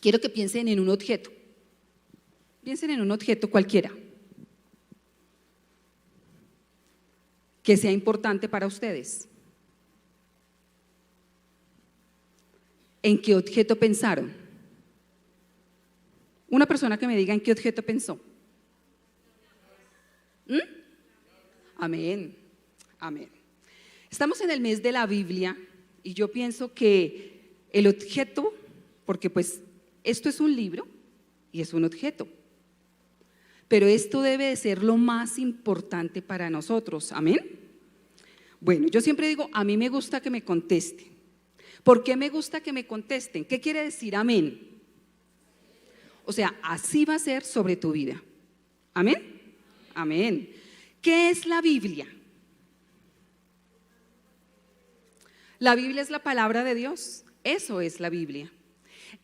quiero que piensen en un objeto. Piensen en un objeto cualquiera que sea importante para ustedes. ¿En qué objeto pensaron? Una persona que me diga en qué objeto pensó. Amén, amén. Estamos en el mes de la Biblia y yo pienso que el objeto, porque pues esto es un libro y es un objeto, pero esto debe de ser lo más importante para nosotros, amén. Bueno, yo siempre digo, a mí me gusta que me contesten. ¿Por qué me gusta que me contesten? ¿Qué quiere decir amén? O sea, así va a ser sobre tu vida. ¿Amén? Amén. ¿Qué es la Biblia? La Biblia es la palabra de Dios. Eso es la Biblia.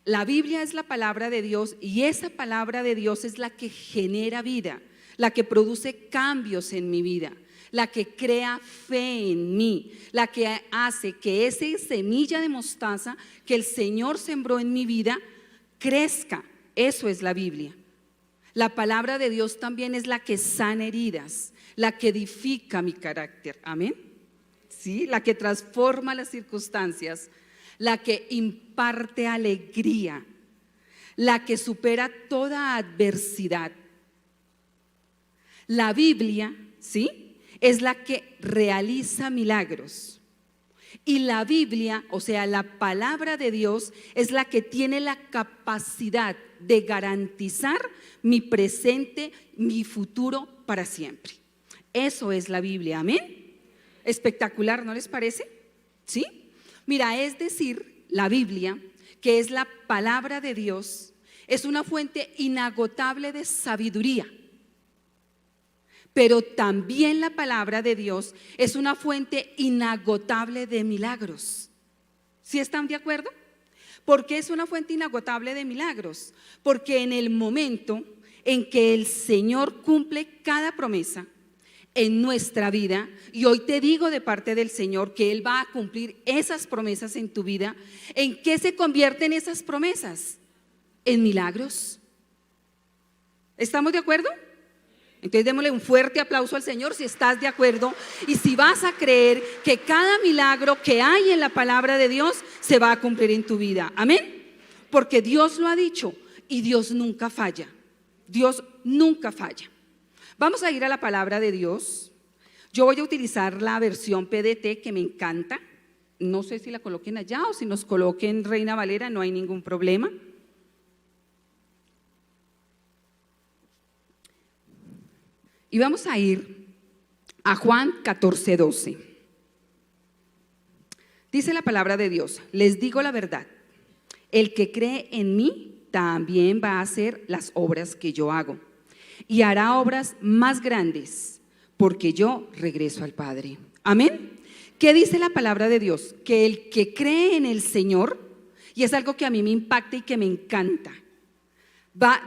La Biblia es la palabra de Dios y esa palabra de Dios es la que genera vida, la que produce cambios en mi vida, la que crea fe en mí, la que hace que esa semilla de mostaza que el Señor sembró en mi vida crezca. Eso es la Biblia. La palabra de Dios también es la que sana heridas, la que edifica mi carácter, amén. ¿Sí? La que transforma las circunstancias, la que imparte alegría, la que supera toda adversidad. La Biblia, ¿sí?, es la que realiza milagros. Y la Biblia, o sea, la palabra de Dios, es la que tiene la capacidad de garantizar mi presente, mi futuro para siempre. Eso es la Biblia, amén. Espectacular, ¿no les parece? ¿Sí? Mira, es decir, la Biblia, que es la palabra de Dios, es una fuente inagotable de sabiduría. Pero también la palabra de Dios es una fuente inagotable de milagros. ¿Sí están de acuerdo? ¿Por qué es una fuente inagotable de milagros? Porque en el momento en que el Señor cumple cada promesa en nuestra vida, y hoy te digo de parte del Señor que Él va a cumplir esas promesas en tu vida, ¿en qué se convierten esas promesas? En milagros. ¿Estamos de acuerdo? Entonces démosle un fuerte aplauso al Señor si estás de acuerdo y si vas a creer que cada milagro que hay en la palabra de Dios se va a cumplir en tu vida, amén. Porque Dios lo ha dicho y Dios nunca falla. Dios nunca falla. Vamos a ir a la palabra de Dios. Yo voy a utilizar la versión PDT que me encanta. No sé si la coloquen allá o si nos coloquen Reina Valera, no hay ningún problema. Y vamos a ir a Juan 14:12. Dice la palabra de Dios: les digo la verdad, el que cree en mí también va a hacer las obras que yo hago y hará obras más grandes porque yo regreso al Padre. Amén. ¿Qué dice la palabra de Dios? Que el que cree en el Señor, y es algo que a mí me impacta y que me encanta,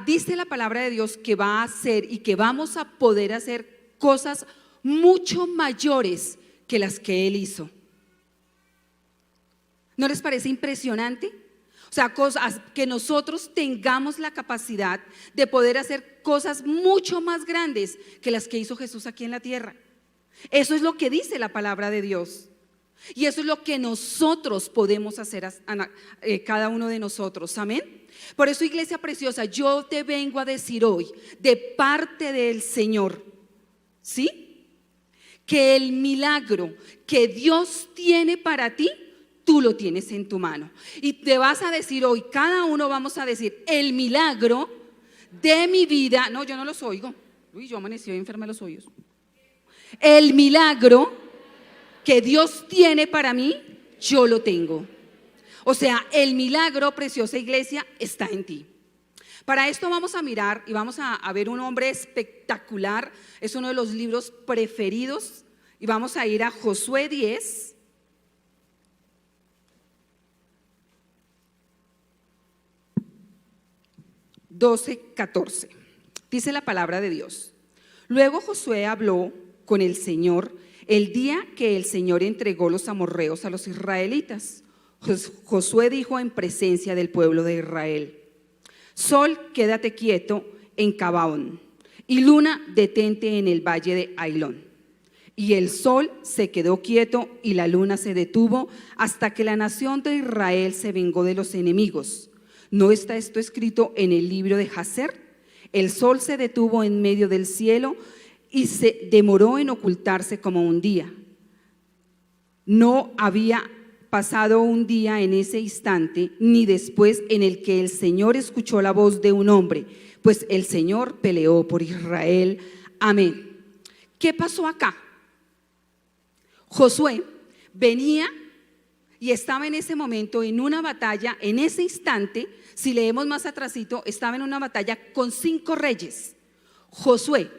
dice la palabra de Dios que va a hacer y que vamos a poder hacer cosas mucho mayores que las que Él hizo. ¿No les parece impresionante? O sea, cosas que nosotros tengamos la capacidad de poder hacer cosas mucho más grandes que las que hizo Jesús aquí en la tierra. Eso es lo que dice la palabra de Dios. Y eso es lo que nosotros podemos hacer, cada uno de nosotros, amén. Por eso, iglesia preciosa, yo te vengo a decir hoy, de parte del Señor, ¿sí?, que el milagro que Dios tiene para ti, tú lo tienes en tu mano. Y te vas a decir hoy, cada uno vamos a decir, el milagro de mi vida. No, yo no los oigo. Uy, yo amanecí enferma de los oídos. El milagro que Dios tiene para mí, yo lo tengo. O sea, el milagro, preciosa iglesia, está en ti. Para esto vamos a mirar y vamos a ver un hombre espectacular. Es uno de los libros preferidos. Y vamos a ir a Josué 10. (12-14). Dice la palabra de Dios: luego Josué habló con el Señor el día que el Señor entregó los amorreos a los israelitas. Josué dijo en presencia del pueblo de Israel: Sol, quédate quieto en Gabaón, y luna, detente en el valle de Ailón. Y el sol se quedó quieto y la luna se detuvo hasta que la nación de Israel se vengó de los enemigos. ¿No está esto escrito en el libro de Jacer? El sol se detuvo en medio del cielo y se demoró en ocultarse como un día. No había pasado un día en ese instante, ni después, en el que el Señor escuchó la voz de un hombre, pues el Señor peleó por Israel. Amén. ¿Qué pasó acá? Josué venía y estaba en ese momento en una batalla, en ese instante, si leemos más atrasito, estaba en una batalla con 5 reyes. Josué,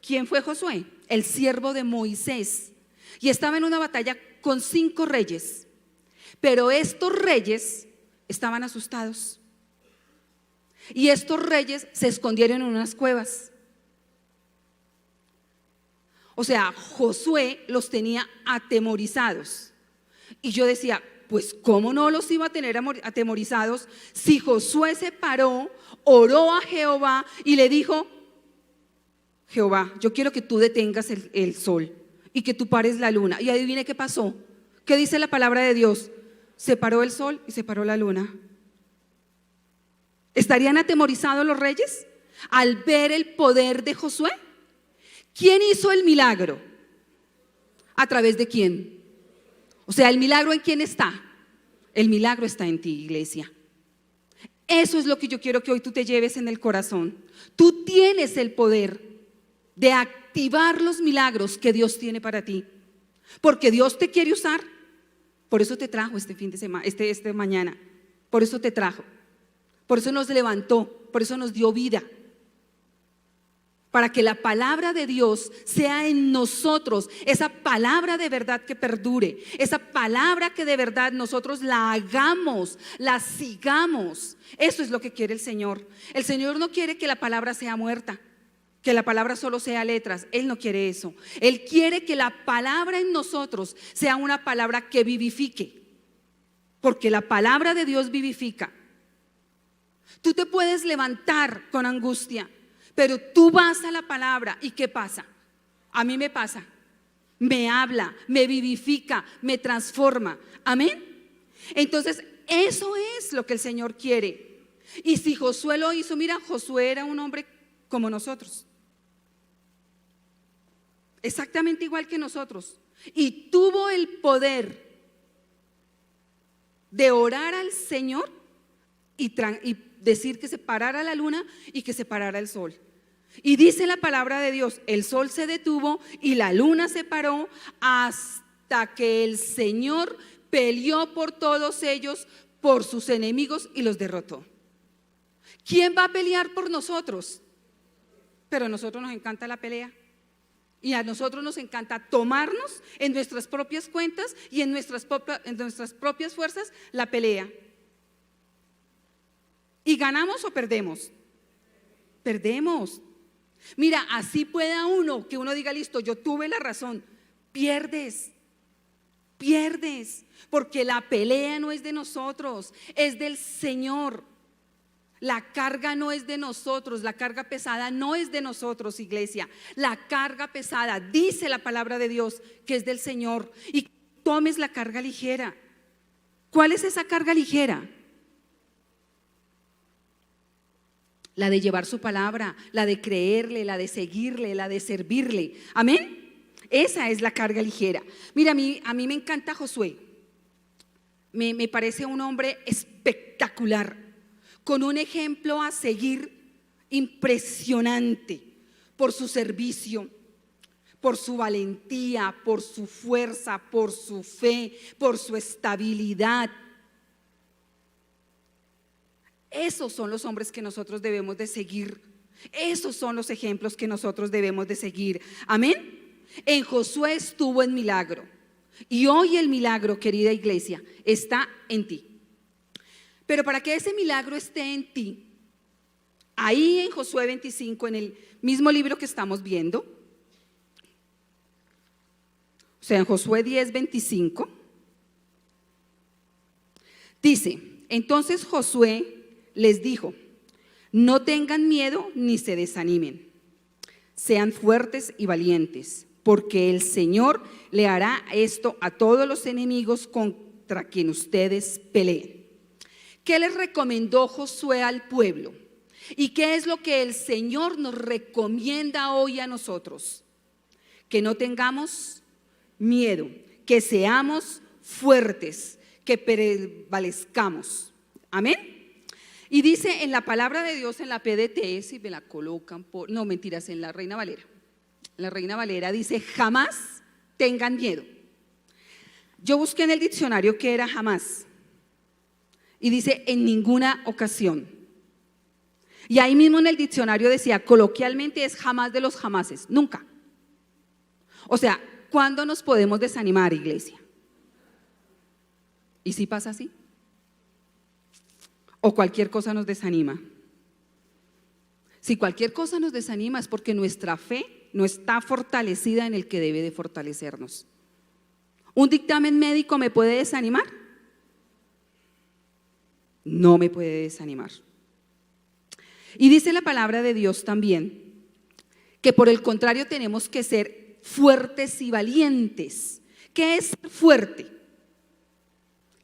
¿quién fue Josué? El siervo de Moisés. Y estaba en una batalla con 5 reyes. Pero estos reyes estaban asustados. Y estos reyes se escondieron en unas cuevas. O sea, Josué los tenía atemorizados. Y yo decía, pues ¿cómo no los iba a tener atemorizados si Josué se paró, oró a Jehová y le dijo: Jehová, yo quiero que tú detengas el sol y que tú pares la luna? Y adivine qué pasó. ¿Qué dice la palabra de Dios? Se paró el sol y se paró la luna. ¿Estarían atemorizados los reyes al ver el poder de Josué? ¿Quién hizo el milagro? ¿A través de quién? O sea, ¿el milagro en quién está? El milagro está en ti, iglesia. Eso es lo que yo quiero que hoy tú te lleves en el corazón. Tú tienes el poder de activar los milagros que Dios tiene para ti, porque Dios te quiere usar. Por eso te trajo este fin de semana, este mañana. Por eso te trajo. Por eso nos levantó, por eso nos dio vida. Para que la palabra de Dios sea en nosotros, esa palabra de verdad que perdure, esa palabra que de verdad nosotros la hagamos, la sigamos. Eso es lo que quiere el Señor. El Señor no quiere que la palabra sea muerta, que la palabra solo sea letras. Él no quiere eso. Él quiere que la palabra en nosotros sea una palabra que vivifique, porque la palabra de Dios vivifica. Tú te puedes levantar con angustia, pero tú vas a la palabra y ¿qué pasa? A mí me pasa, me habla, me vivifica, me transforma. Amén. Entonces eso es lo que el Señor quiere. Y si Josué lo hizo, mira, Josué era un hombre como nosotros, exactamente igual que nosotros, y tuvo el poder de orar al Señor y decir que se parara la luna y que se parara el sol. Y dice la palabra de Dios, el sol se detuvo y la luna se paró hasta que el Señor peleó por todos ellos, por sus enemigos, y los derrotó. ¿Quién va a pelear por nosotros? Pero a nosotros nos encanta la pelea. Y a nosotros nos encanta tomarnos en nuestras propias cuentas y en nuestras propias fuerzas la pelea. ¿Y ganamos o perdemos? Perdemos. Mira, así pueda uno, que uno diga, listo, yo tuve la razón. Pierdes, porque la pelea no es de nosotros, es del Señor. La carga no es de nosotros, la carga pesada no es de nosotros, iglesia. La carga pesada, dice la palabra de Dios, que es del Señor. Y tomes la carga ligera. ¿Cuál es esa carga ligera? La de llevar su palabra, la de creerle, la de seguirle, la de servirle. Amén. Esa es la carga ligera. Mira, a mí me encanta Josué. Me parece un hombre espectacular, con un ejemplo a seguir impresionante por su servicio, por su valentía, por su fuerza, por su fe, por su estabilidad. Esos son los hombres que nosotros debemos de seguir. Esos son los ejemplos que nosotros debemos de seguir. Amén. En Josué estuvo el milagro. Y hoy el milagro, querida iglesia, está en ti. Pero para que ese milagro esté en ti, ahí en Josué 25, en el mismo libro que estamos viendo, o sea, en Josué 10:25, dice: entonces Josué les dijo: No tengan miedo ni se desanimen. Sean fuertes y valientes, porque el Señor le hará esto a todos los enemigos contra quien ustedes peleen. ¿Qué les recomendó Josué al pueblo? ¿Y qué es lo que el Señor nos recomienda hoy a nosotros? Que no tengamos miedo, que seamos fuertes, que prevalezcamos. Amén. Y dice en la palabra de Dios, en la PDT, si me la colocan por, no mentiras, en la Reina Valera. En la Reina Valera dice: jamás tengan miedo. Yo busqué en el diccionario qué era jamás y dice: en ninguna ocasión. Y ahí mismo en el diccionario decía, coloquialmente es jamás de los jamases, nunca. O sea, ¿cuándo nos podemos desanimar, iglesia? ¿Y si pasa así? ¿O cualquier cosa nos desanima? Si cualquier cosa nos desanima es porque nuestra fe no está fortalecida en el que debe de fortalecernos. ¿Un dictamen médico me puede desanimar? No me puede desanimar. Y dice la palabra de Dios también que por el contrario tenemos que ser fuertes y valientes. ¿Qué es ser fuerte?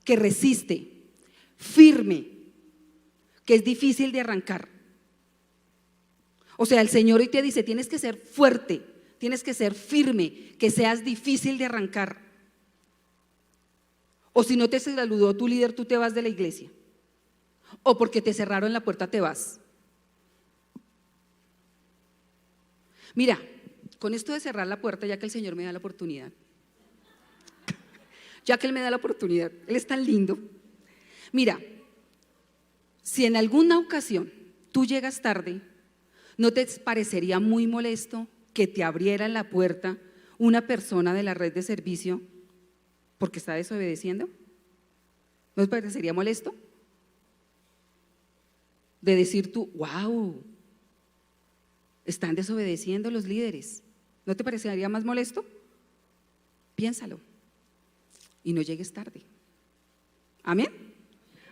Que resiste, firme, que es difícil de arrancar. O sea, el Señor hoy te dice: tienes que ser fuerte, tienes que ser firme, que seas difícil de arrancar. O si no te saludó tu líder, tú te vas de la iglesia. O porque te cerraron la puerta, te vas. Mira, con esto de cerrar la puerta, ya que el Señor me da la oportunidad, ya que Él me da la oportunidad, Él es tan lindo. Mira, si en alguna ocasión tú llegas tarde, ¿no te parecería muy molesto que te abriera la puerta una persona de la red de servicio porque está desobedeciendo? ¿No te parecería molesto? De decir tú: wow, están desobedeciendo los líderes. ¿No te parecería más molesto? Piénsalo y no llegues tarde. Amén.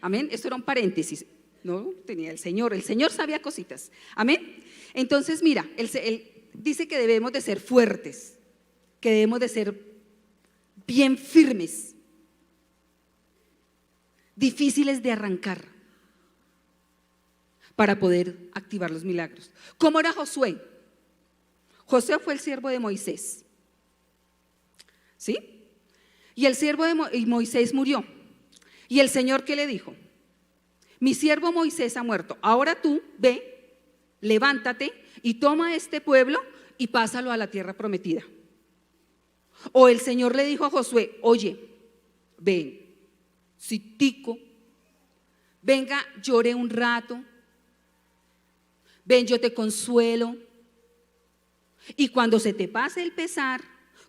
Amén. Esto era un paréntesis. No tenía el Señor sabía cositas. Amén. Entonces mira, él dice que debemos de ser fuertes, que debemos de ser bien firmes, difíciles de arrancar para poder activar los milagros. ¿Cómo era Josué? Josué fue el siervo de Moisés, ¿sí? Y el siervo de Moisés murió. ¿Y el Señor qué le dijo? Mi siervo Moisés ha muerto, ahora tú ve, levántate y toma este pueblo y pásalo a la tierra prometida. O el Señor le dijo a Josué: oye, ven, citico, venga, lloré un rato, ven, yo te consuelo, y cuando se te pase el pesar,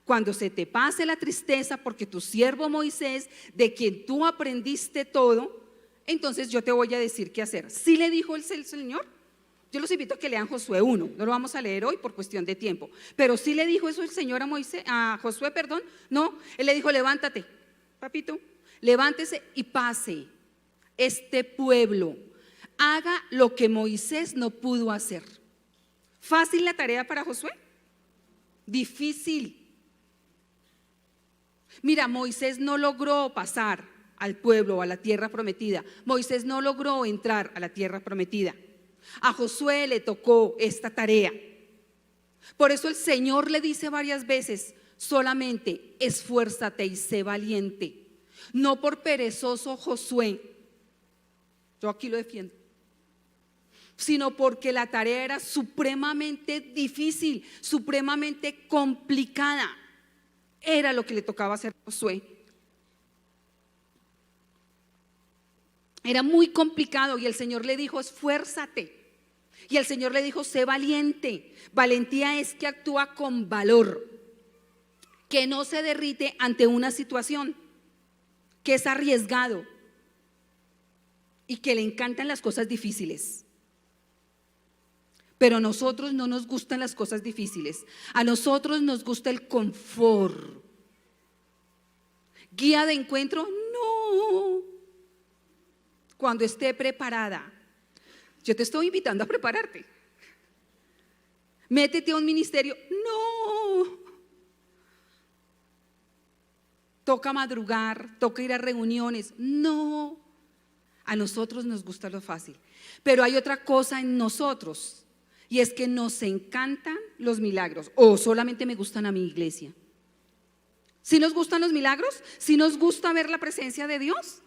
cuando se te pase la tristeza, porque tu siervo Moisés, de quien tú aprendiste todo, entonces yo te voy a decir qué hacer. ¿Sí le dijo el Señor? Yo los invito a que lean Josué 1, no lo vamos a leer hoy por cuestión de tiempo, pero ¿sí le dijo eso el Señor a Josué, perdón? No, Él le dijo: levántate, papito, levántese y pase este pueblo, haga lo que Moisés no pudo hacer. ¿Fácil la tarea para Josué? Difícil. Mira, Moisés no logró pasar al pueblo, a la tierra prometida. Moisés no logró entrar a la tierra prometida. A Josué le tocó esta tarea. Por eso el Señor le dice varias veces: solamente esfuérzate y sé valiente. No por perezoso Josué, yo aquí lo defiendo, sino porque la tarea era supremamente difícil, supremamente complicada. Era lo que le tocaba hacer a Josué. Era muy complicado y el Señor le dijo: esfuérzate. Y el Señor le dijo: sé valiente. Valentía es que actúa con valor, que no se derrite ante una situación, que es arriesgado y que le encantan las cosas difíciles. Pero a nosotros no nos gustan las cosas difíciles. A nosotros nos gusta el confort. ¿Guía de encuentro? No. Cuando esté preparada. Yo te estoy invitando a prepararte. Métete a un ministerio. No. Toca madrugar, toca ir a reuniones. No. A nosotros nos gusta lo fácil. Pero hay otra cosa en nosotros, y es que nos encantan los milagros. O solamente me gustan a mi iglesia. ¿Sí nos gustan los milagros? ¿Sí nos gusta ver la presencia de Dios?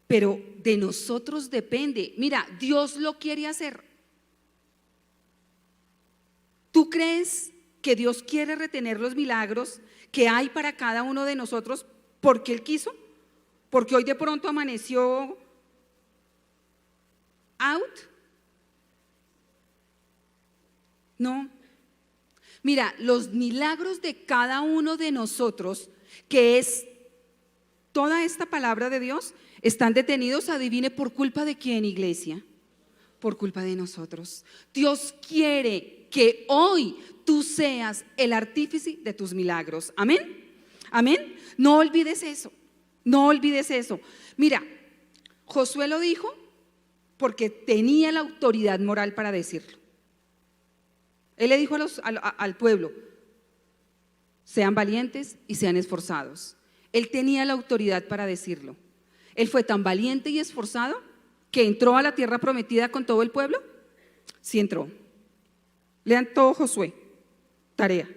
Pero de nosotros depende. Mira, Dios lo quiere hacer. ¿Tú crees que Dios quiere retener los milagros que hay para cada uno de nosotros porque Él quiso? Porque hoy de pronto amaneció out. No. Mira, los milagros de cada uno de nosotros, que es toda esta palabra de Dios, están detenidos, adivine, ¿por culpa de quién, iglesia? Por culpa de nosotros. Dios quiere que hoy tú seas el artífice de tus milagros. Amén. Amén. No olvides eso. No olvides eso. Mira, Josué lo dijo porque tenía la autoridad moral para decirlo. Él le dijo al pueblo: sean valientes y sean esforzados. Él tenía la autoridad para decirlo. Él fue tan valiente y esforzado que entró a la tierra prometida con todo el pueblo. Sí entró. Lean todo Josué, tarea.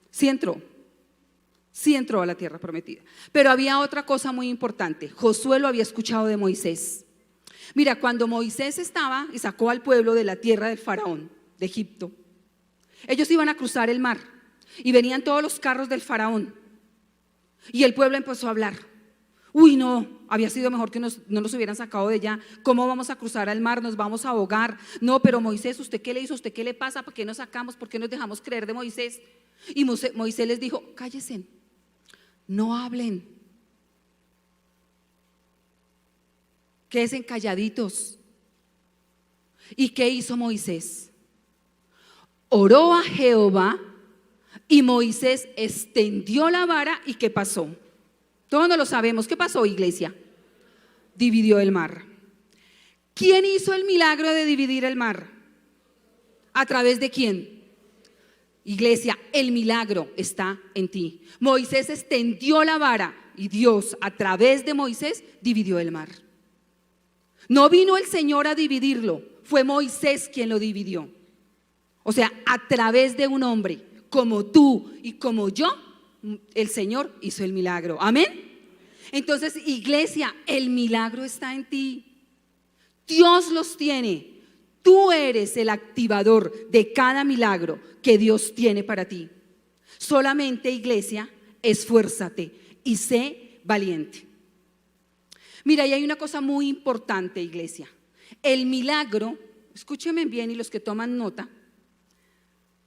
Sí entró. Sí entró a la tierra prometida. Pero había otra cosa muy importante. Josué lo había escuchado de Moisés. Mira, cuando Moisés estaba y sacó al pueblo de la tierra del faraón, de Egipto, ellos iban a cruzar el mar y venían todos los carros del faraón. Y el pueblo empezó a hablar. Uy, no, había sido mejor que no nos hubieran sacado de allá. ¿Cómo vamos a cruzar al mar? Nos vamos a ahogar. No, pero Moisés, ¿usted qué le hizo? ¿Usted qué le pasa? ¿Por qué nos sacamos? ¿Por qué nos dejamos creer de Moisés? Y Moisés les dijo: cállense, no hablen, quédense calladitos. ¿Y qué hizo Moisés? Oró a Jehová y Moisés extendió la vara. ¿Y qué pasó? Todos no lo sabemos. ¿Qué pasó, iglesia? Dividió el mar. ¿Quién hizo el milagro de dividir el mar? ¿A través de quién? Iglesia, el milagro está en ti. Moisés extendió la vara y Dios, a través de Moisés, dividió el mar. No vino el Señor a dividirlo, fue Moisés quien lo dividió. O sea, a través de un hombre como tú y como yo, el Señor hizo el milagro. Amén. Entonces, iglesia, el milagro está en ti. Dios los tiene. Tú eres el activador de cada milagro que Dios tiene para ti. Solamente, iglesia, esfuérzate y sé valiente. Mira, y hay una cosa muy importante, iglesia. El milagro, escúchenme bien, y los que toman nota,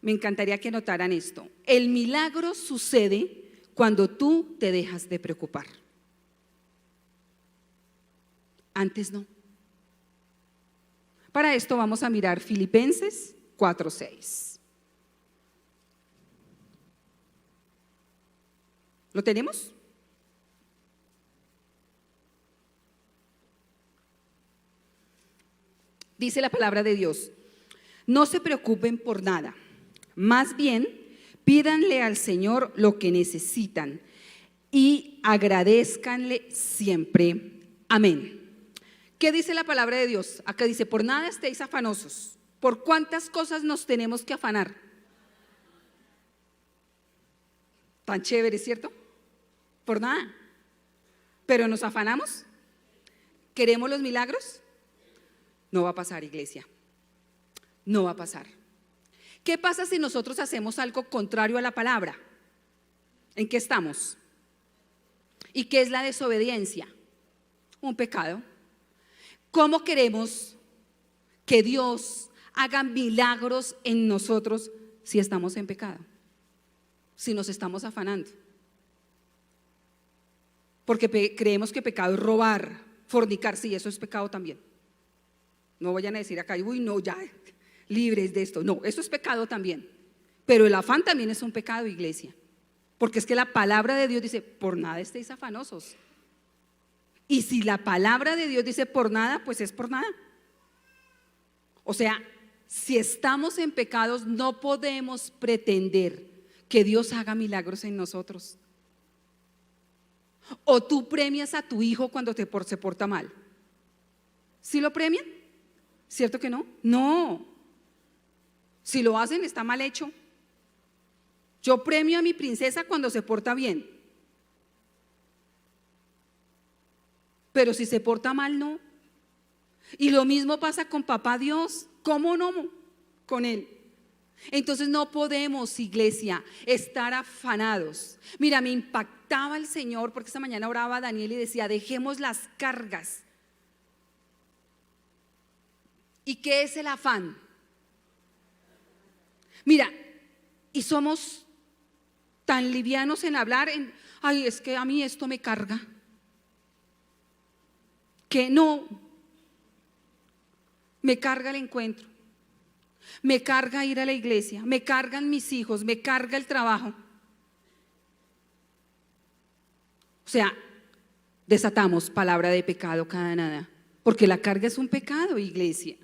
me encantaría que notaran esto. El milagro sucede cuando tú te dejas de preocupar. Antes no. Para esto vamos a mirar Filipenses 4:6. ¿Lo tenemos? Dice la palabra de Dios: no se preocupen por nada. Más bien, pídanle al Señor lo que necesitan y agradézcanle siempre. Amén. ¿Qué dice la palabra de Dios? Acá dice: por nada estéis afanosos. ¿Por cuántas cosas nos tenemos que afanar? Tan chévere, ¿cierto? Por nada. Pero nos afanamos. ¿Queremos los milagros? No va a pasar, iglesia. No va a pasar. ¿Qué pasa si nosotros hacemos algo contrario a la palabra? ¿En qué estamos? ¿Y qué es la desobediencia? Un pecado. ¿Cómo queremos que Dios haga milagros en nosotros si estamos en pecado? Si nos estamos afanando. Porque creemos que pecado es robar, fornicar. Sí, eso es pecado también. No vayan a decir acá: uy, no, ya libres de esto. No, eso es pecado también. Pero el afán también es un pecado, iglesia. Porque es que la palabra de Dios dice: por nada estéis afanosos. Y si la palabra de Dios dice por nada, pues es por nada. O sea, si estamos en pecados, no podemos pretender que Dios haga milagros en nosotros. O tú premias a tu hijo cuando se porta mal. ¿Sí lo premian? ¿Cierto que no? No. Si lo hacen, está mal hecho. Yo premio a mi princesa cuando se porta bien. Pero si se porta mal, no. Y lo mismo pasa con papá Dios. ¿Cómo no? Con él. Entonces no podemos, iglesia, estar afanados. Mira, me impactaba el Señor porque esta mañana oraba a Daniel y decía: dejemos las cargas. ¿Y qué es el afán? Mira, y somos tan livianos en hablar ay, es que a mí esto me carga. Que no, me carga el encuentro, me carga ir a la iglesia, me cargan mis hijos, me carga el trabajo. O sea, desatamos palabra de pecado cada nada, porque la carga es un pecado, iglesia.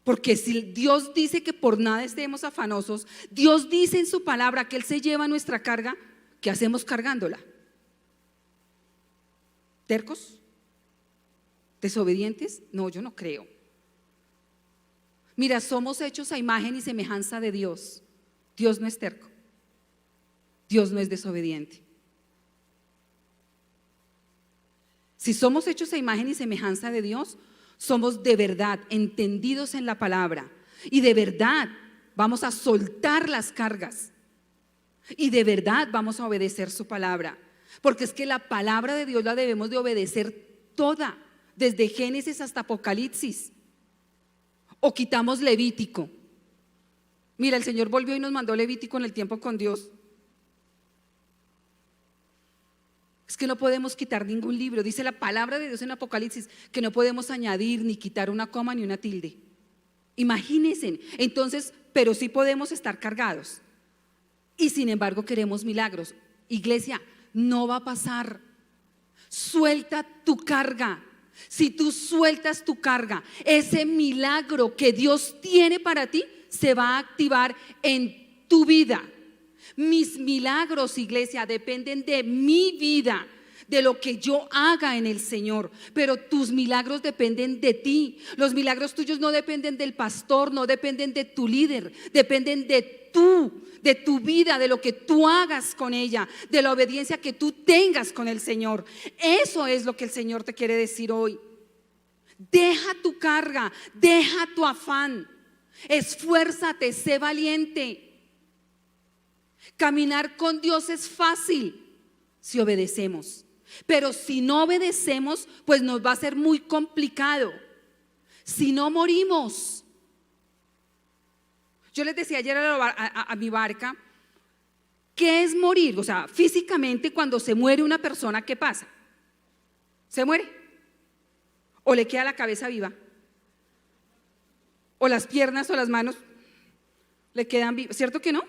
Porque si Dios dice que por nada estemos afanosos, Dios dice en su palabra que Él se lleva nuestra carga, ¿qué hacemos cargándola? ¿Tercos? ¿Desobedientes? No, yo no creo. Mira, somos hechos a imagen y semejanza de Dios. Dios no es terco. Dios no es desobediente. Si somos hechos a imagen y semejanza de Dios, somos de verdad entendidos en la palabra y de verdad vamos a soltar las cargas y de verdad vamos a obedecer su palabra, porque es que la palabra de Dios la debemos de obedecer toda, desde Génesis hasta Apocalipsis. O quitamos Levítico. Mira, el Señor volvió y nos mandó Levítico en el tiempo con Dios. Es que no podemos quitar ningún libro. Dice la palabra de Dios en Apocalipsis que no podemos añadir ni quitar una coma ni una tilde. Imagínense. Entonces, pero sí podemos estar cargados. Y sin embargo queremos milagros. Iglesia, no va a pasar. Suelta tu carga. Si tú sueltas tu carga, ese milagro que Dios tiene para ti se va a activar en tu vida. Mis milagros, iglesia, dependen de mi vida, de lo que yo haga en el Señor, pero tus milagros dependen de ti. Los milagros tuyos no dependen del pastor, no dependen de tu líder, dependen de tu vida, de lo que tú hagas con ella, de la obediencia que tú tengas con el Señor. Eso es lo que el Señor te quiere decir hoy. Deja tu carga, deja tu afán, esfuérzate, sé valiente. Caminar con Dios es fácil si obedecemos, pero si no obedecemos, pues nos va a ser muy complicado. Si no morimos. Yo les decía ayer a mi barca, ¿qué es morir? O sea, físicamente cuando se muere una persona, ¿qué pasa? ¿Se muere? ¿O le queda la cabeza viva? ¿O las piernas o las manos le quedan vivas? ¿Cierto que no?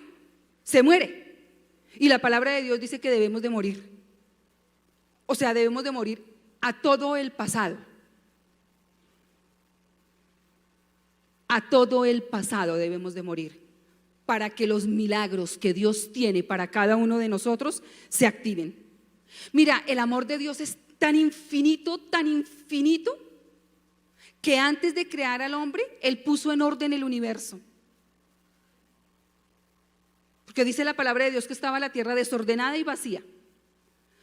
Se muere. Y la palabra de Dios dice que debemos de morir. O sea, debemos de morir a todo el pasado. A todo el pasado debemos de morir para que los milagros que Dios tiene para cada uno de nosotros se activen. Mira, el amor de Dios es tan infinito, que antes de crear al hombre, Él puso en orden el universo. Porque dice la palabra de Dios que estaba la tierra desordenada y vacía.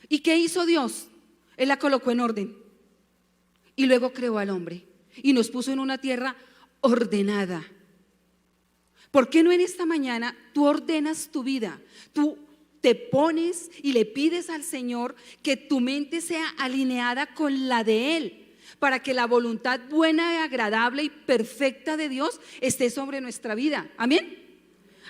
¿Y qué hizo Dios? Él la colocó en orden. Y luego creó al hombre y nos puso en una tierra ordenada. ¿Por qué no en esta mañana tú ordenas tu vida? Tú te pones y le pides al Señor que tu mente sea alineada con la de Él, para que la voluntad buena, agradable y perfecta de Dios esté sobre nuestra vida. Amén.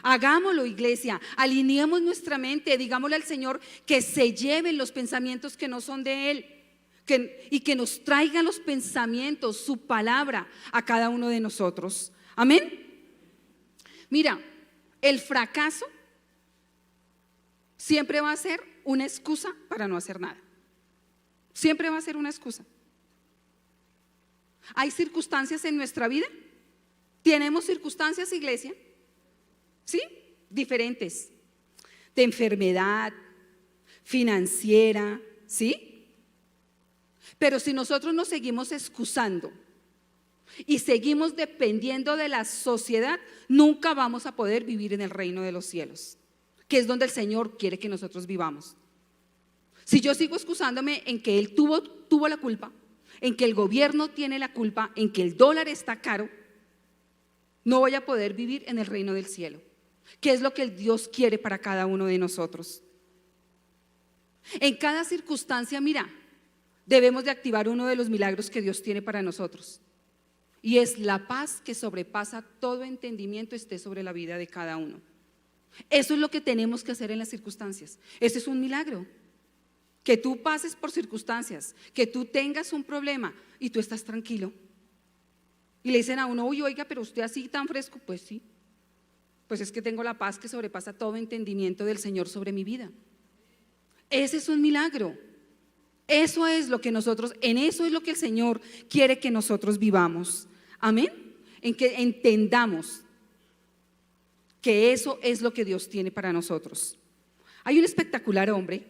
Hagámoslo, iglesia, alineemos nuestra mente, digámosle al Señor que se lleven los pensamientos que no son de Él, y que nos traiga los pensamientos, su palabra a cada uno de nosotros. Amén. Mira, el fracaso siempre va a ser una excusa para no hacer nada. Siempre va a ser una excusa. ¿Hay circunstancias en nuestra vida? ¿Tenemos circunstancias, iglesia? ¿Sí? Diferentes. De enfermedad, financiera, ¿sí? Pero si nosotros nos seguimos excusando y seguimos dependiendo de la sociedad, nunca vamos a poder vivir en el reino de los cielos, que es donde el Señor quiere que nosotros vivamos. Si yo sigo excusándome en que Él tuvo la culpa, en que el gobierno tiene la culpa, en que el dólar está caro, no voy a poder vivir en el reino del cielo, que es lo que Dios quiere para cada uno de nosotros. En cada circunstancia, mira, debemos de activar uno de los milagros que Dios tiene para nosotros, y es la paz que sobrepasa todo entendimiento esté sobre la vida de cada uno. Eso es lo que tenemos que hacer en las circunstancias. Ese es un milagro. Que tú pases por circunstancias, que tú tengas un problema y tú estás tranquilo. Y le dicen a uno, uy, oiga, pero usted así tan fresco. Pues sí, pues es que tengo la paz que sobrepasa todo entendimiento del Señor sobre mi vida. Ese es un milagro. Eso es lo que nosotros, en eso es lo que el Señor quiere que nosotros vivamos. Amén. En que entendamos que eso es lo que Dios tiene para nosotros. Hay un espectacular hombre,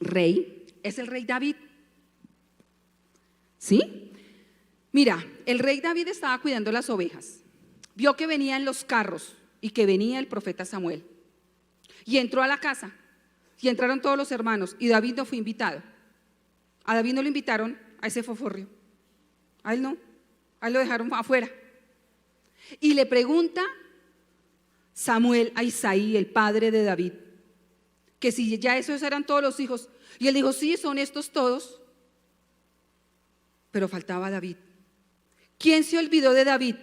rey, es el rey David. ¿Sí? Mira, el rey David estaba cuidando las ovejas. Vio que venían los carros y que venía el profeta Samuel. Y entró a la casa y entraron todos los hermanos y David no fue invitado. A David no lo invitaron a ese foforrio. A él no, a él lo dejaron afuera. Y le pregunta Samuel a Isaí, el padre de David, que si ya esos eran todos los hijos. Y él dijo, sí, son estos todos. Pero faltaba David. ¿Quién se olvidó de David?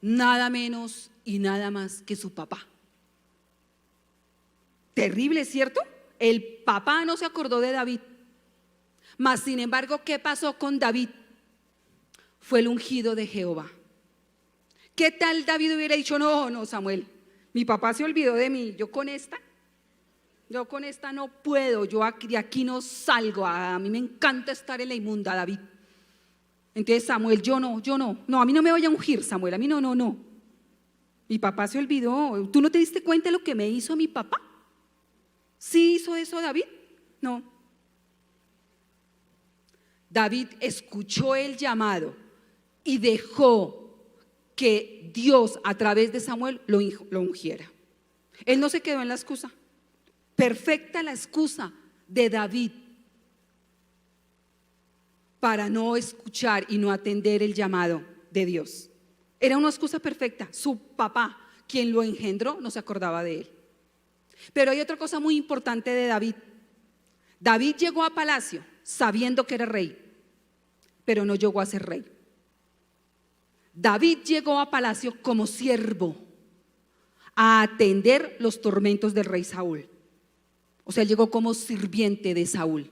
Nada menos y nada más que su papá. Terrible, ¿cierto? El papá no se acordó de David. Mas sin embargo, ¿qué pasó con David? Fue el ungido de Jehová. ¿Qué tal David hubiera dicho, no, Samuel, mi papá se olvidó de mí, yo con esta no puedo, yo de aquí no salgo, a mí me encanta estar en la inmunda, David. Entonces Samuel, yo no, a mí no me voy a ungir, Samuel, a mí no. Mi papá se olvidó, ¿tú no te diste cuenta de lo que me hizo mi papá? ¿Sí hizo eso David? No. David escuchó el llamado y dejó que Dios a través de Samuel lo ungiera. Él no se quedó en la excusa. Perfecta la excusa de David para no escuchar y no atender el llamado de Dios. Era una excusa perfecta. Su papá, quien lo engendró, no se acordaba de él. Pero hay otra cosa muy importante de David. David llegó a palacio sabiendo que era rey, pero no llegó a ser rey. David llegó a palacio como siervo a atender los tormentos del rey Saúl. O sea, llegó como sirviente de Saúl.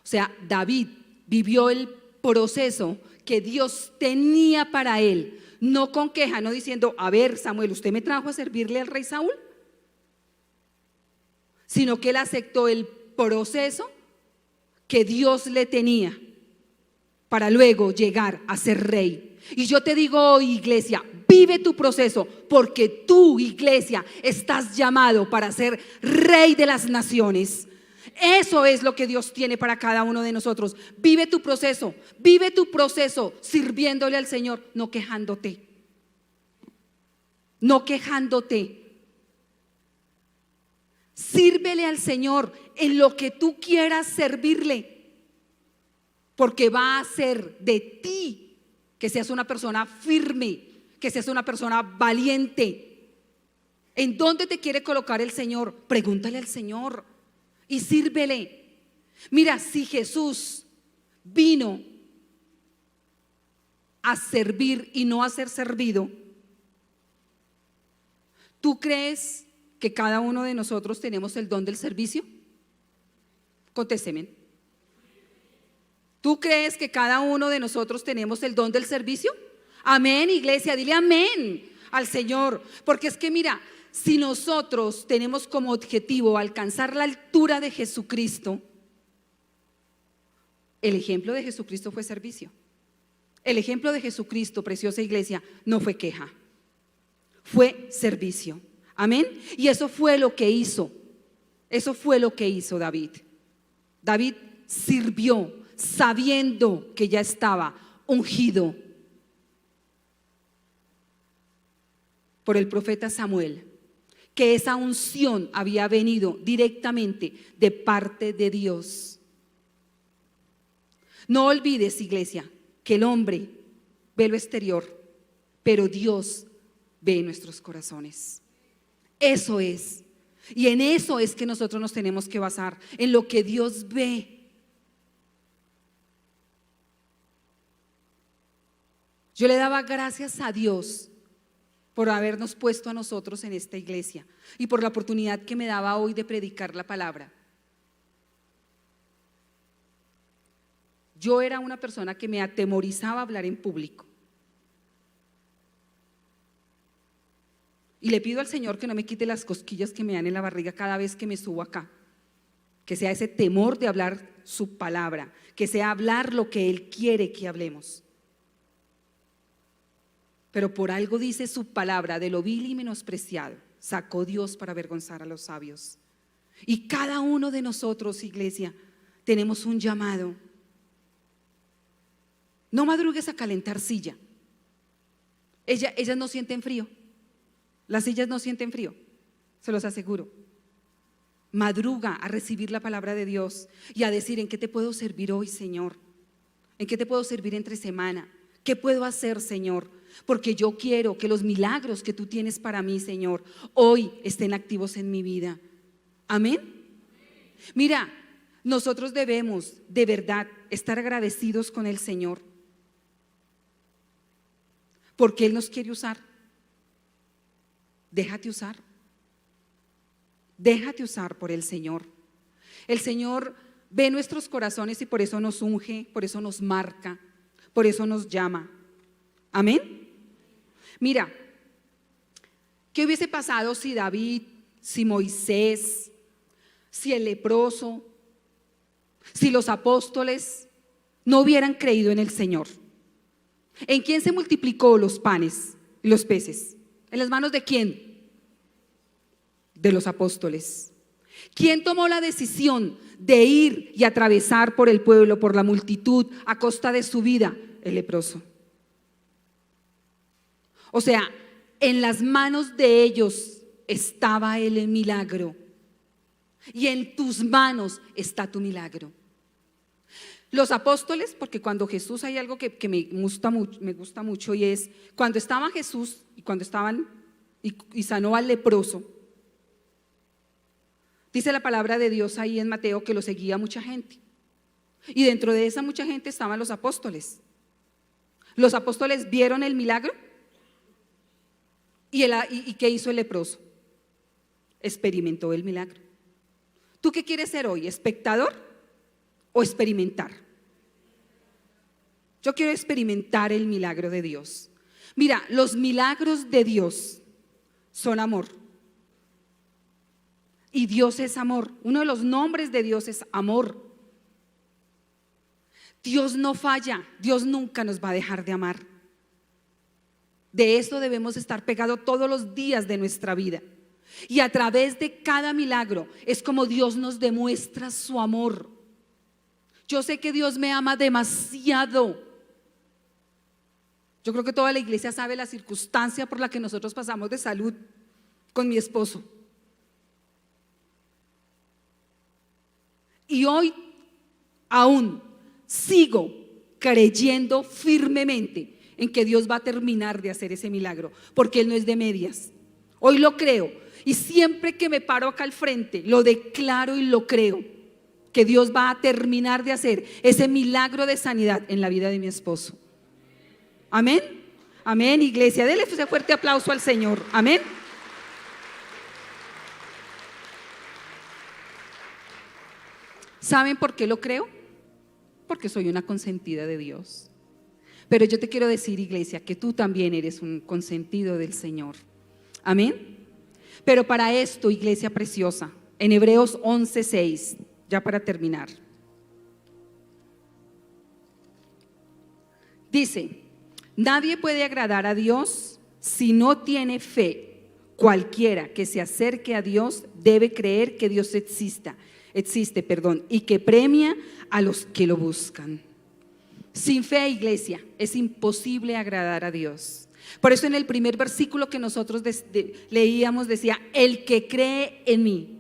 O sea, David vivió el proceso que Dios tenía para él, no con queja, no diciendo, a ver, Samuel, ¿usted me trajo a servirle al rey Saúl? Sino que él aceptó el proceso que Dios le tenía para luego llegar a ser rey. Y yo te digo hoy, iglesia, vive tu proceso, porque tú, iglesia, estás llamado para ser rey de las naciones. Eso es lo que Dios tiene para cada uno de nosotros. Vive tu proceso sirviéndole al Señor, no quejándote. Sírvele al Señor en lo que tú quieras servirle, porque va a hacer de ti que seas una persona firme, que seas una persona valiente. ¿En dónde te quiere colocar el Señor? Pregúntale al Señor y sírvele. Mira, si Jesús vino a servir y no a ser servido, ¿tú crees que cada uno de nosotros tenemos el don del servicio? Contésteme. ¿Tú crees que cada uno de nosotros tenemos el don del servicio? Amén, iglesia, dile amén al Señor. Porque es que mira, si nosotros tenemos como objetivo alcanzar la altura de Jesucristo, El ejemplo de Jesucristo fue servicio. El ejemplo de Jesucristo, preciosa iglesia, no fue queja, fue servicio. Amén. Y eso fue lo que hizo. Eso fue lo que hizo David. David sirvió sabiendo que ya estaba ungido por el profeta Samuel, que esa unción había venido directamente de parte de Dios. No olvides, iglesia, que el hombre ve lo exterior, pero Dios ve nuestros corazones. Eso es. Y en eso es que nosotros nos tenemos que basar, en lo que Dios ve. Yo le daba gracias a Dios por habernos puesto a nosotros en esta iglesia y por la oportunidad que me daba hoy de predicar la palabra. Yo era una persona que me atemorizaba hablar en público. Y le pido al Señor que no me quite las cosquillas que me dan en la barriga cada vez que me subo acá. Que sea ese temor de hablar su palabra, que sea hablar lo que Él quiere que hablemos. Pero por algo dice su palabra: de lo vil y menospreciado sacó Dios para avergonzar a los sabios. Y cada uno de nosotros, iglesia, tenemos un llamado. No madrugues a calentar silla. Ellas no sienten frío. Las sillas no sienten frío, se los aseguro. Madruga a recibir la palabra de Dios y a decir: ¿en qué te puedo servir hoy, Señor? ¿En qué te puedo servir entre semana? ¿Qué puedo hacer, Señor? Porque yo quiero que los milagros que tú tienes para mí, Señor, hoy estén activos en mi vida. Amén. Mira, nosotros debemos de verdad estar agradecidos con el Señor, porque Él nos quiere usar. Déjate usar. Déjate usar por el Señor. El Señor ve nuestros corazones y por eso nos unge, por eso nos marca, por eso nos llama. Amén. Mira, ¿qué hubiese pasado si David, si Moisés, si el leproso, si los apóstoles no hubieran creído en el Señor? ¿En quién se multiplicó los panes y los peces? ¿En las manos de quién? De los apóstoles. ¿Quién tomó la decisión de ir y atravesar por el pueblo, por la multitud, a costa de su vida? El leproso. O sea, en las manos de ellos estaba el milagro, y en tus manos está tu milagro. Los apóstoles, porque cuando Jesús, hay algo que me gusta mucho, y es cuando estaba Jesús y cuando estaban y sanó al leproso. Dice la palabra de Dios ahí en Mateo que lo seguía mucha gente, y dentro de esa mucha gente estaban los apóstoles. Los apóstoles vieron el milagro. ¿Y qué hizo el leproso? Experimentó el milagro. ¿Tú qué quieres ser hoy? ¿Espectador o experimentar? Yo quiero experimentar el milagro de Dios. Mira, los milagros de Dios son amor. Y Dios es amor. Uno de los nombres de Dios es amor. Dios no falla. Dios nunca nos va a dejar de amar. De eso debemos estar pegados todos los días de nuestra vida. Y a través de cada milagro es como Dios nos demuestra su amor. Yo sé que Dios me ama demasiado. Yo creo que toda la iglesia sabe la circunstancia por la que nosotros pasamos de salud con mi esposo. Y hoy aún sigo creyendo firmemente en que Dios va a terminar de hacer ese milagro, porque Él no es de medias. Hoy lo creo, y siempre que me paro acá al frente lo declaro y lo creo, que Dios va a terminar de hacer ese milagro de sanidad en la vida de mi esposo. Amén. Amén, iglesia, denle ese fuerte aplauso al Señor. Amén. ¿Saben por qué lo creo? Porque soy una consentida de Dios. Pero yo te quiero decir, iglesia, que tú también eres un consentido del Señor. Amén. Pero para esto, iglesia preciosa, en Hebreos 11:6, ya para terminar, Dice, nadie puede agradar a Dios si no tiene fe. Cualquiera que se acerque a Dios debe creer que Dios existe, y que premia a los que lo buscan. Sin fe, iglesia, es imposible agradar a Dios. Por eso en el primer versículo que nosotros leíamos decía, el que cree en mí.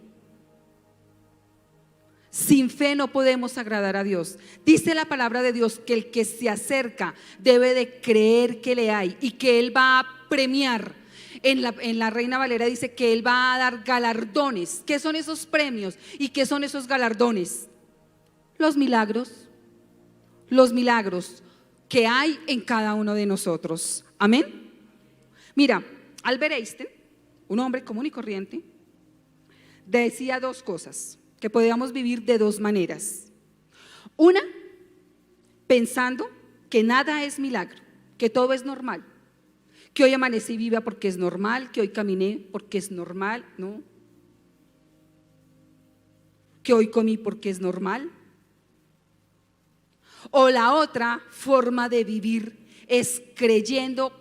Sin fe no podemos agradar a Dios. Dice la palabra de Dios que el que se acerca debe de creer que le hay y que Él va a premiar. En la Reina Valera dice que Él va a dar galardones. ¿Qué son esos premios y qué son esos galardones? Los milagros que hay en cada uno de nosotros. Amén. Mira, Albert Einstein, un hombre común y corriente, decía dos cosas, que podíamos vivir de dos maneras. Una, pensando que nada es milagro, que todo es normal, que hoy amanecí viva porque es normal, que hoy caminé porque es normal, ¿no? Que hoy comí porque es normal. O la otra forma de vivir es creyendo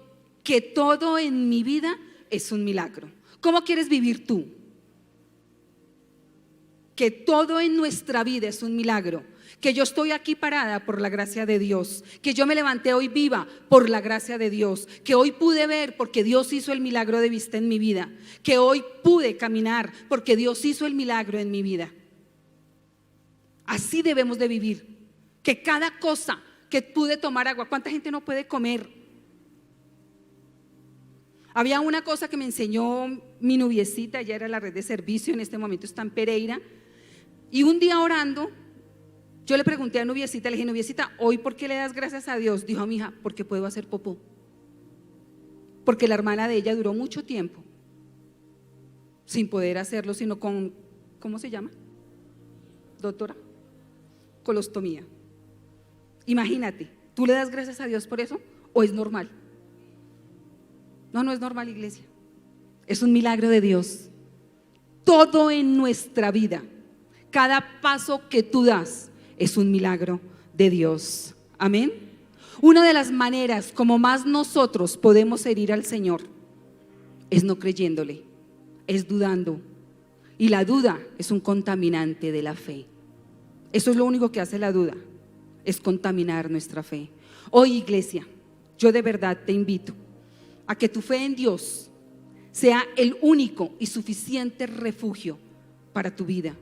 que todo en mi vida es un milagro. ¿Cómo quieres vivir tú? Que todo en nuestra vida es un milagro, que yo estoy aquí parada por la gracia de Dios, que yo me levanté hoy viva por la gracia de Dios, que hoy pude ver porque Dios hizo el milagro de vista en mi vida, que hoy pude caminar porque Dios hizo el milagro en mi vida. Así debemos de vivir, que cada cosa que pude tomar agua, ¿cuánta gente no puede comer? Había una cosa que me enseñó mi noviecita, ella era la red de servicio, en este momento está en Pereira. Y un día orando, yo le pregunté a noviecita, le dije, noviecita, ¿hoy por qué le das gracias a Dios? Dijo, mija, porque puedo hacer popó. Porque la hermana de ella duró mucho tiempo sin poder hacerlo, sino con, ¿cómo se llama? Doctora, colostomía. Imagínate, ¿tú le das gracias a Dios por eso o es normal? No, no es normal, iglesia. Es un milagro de Dios. Todo en nuestra vida, cada paso que tú das es un milagro de Dios. Amén. Una de las maneras como más nosotros podemos herir al Señor es no creyéndole, es dudando. Y la duda es un contaminante de la fe. Eso es lo único que hace la duda, es contaminar nuestra fe. Hoy, iglesia, yo de verdad te invito a que tu fe en Dios sea el único y suficiente refugio para tu vida.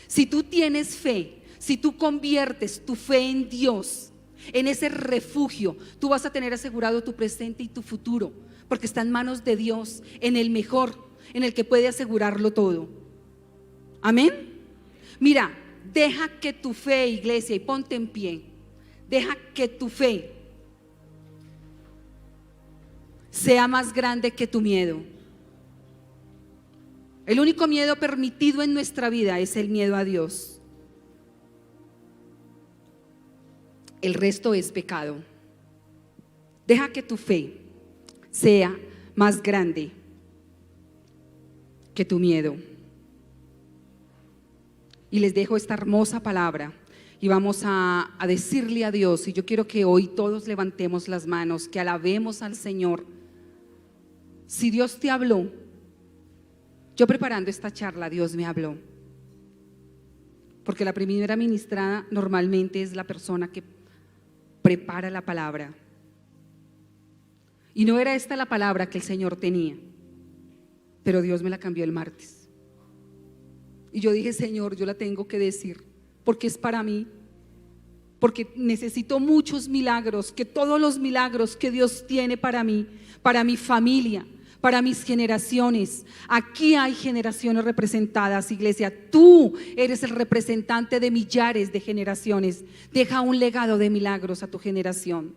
Si tú tienes fe, si tú conviertes tu fe en Dios, en ese refugio, tú vas a tener asegurado tu presente y tu futuro, porque está en manos de Dios, en el mejor, en el que puede asegurarlo todo. Amén. Mira, deja que tu fe, iglesia, y ponte en pie, deja que tu fe sea más grande que tu miedo. El único miedo permitido en nuestra vida es el miedo a Dios. El resto es pecado. Deja que tu fe sea más grande que tu miedo. Y les dejo esta hermosa palabra y vamos a decirle a Dios, y yo quiero que hoy todos levantemos las manos, que alabemos al Señor. Si Dios te habló, yo preparando esta charla, Dios me habló, porque la primera ministrada normalmente es la persona que prepara la palabra, y no era esta la palabra que el Señor tenía, pero Dios me la cambió el martes, y yo dije, Señor, yo la tengo que decir, porque es para mí, porque necesito muchos milagros, que todos los milagros que Dios tiene para mí, para mi familia, para mis generaciones. Aquí hay generaciones representadas, iglesia. Tú eres el representante de millares de generaciones. Deja un legado de milagros a tu generación.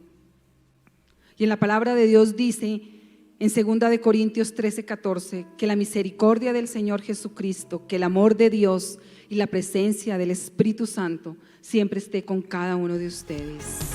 Y en la palabra de Dios dice en 2 Corintios 13:14 que la misericordia del Señor Jesucristo, que el amor de Dios y la presencia del Espíritu Santo siempre esté con cada uno de ustedes.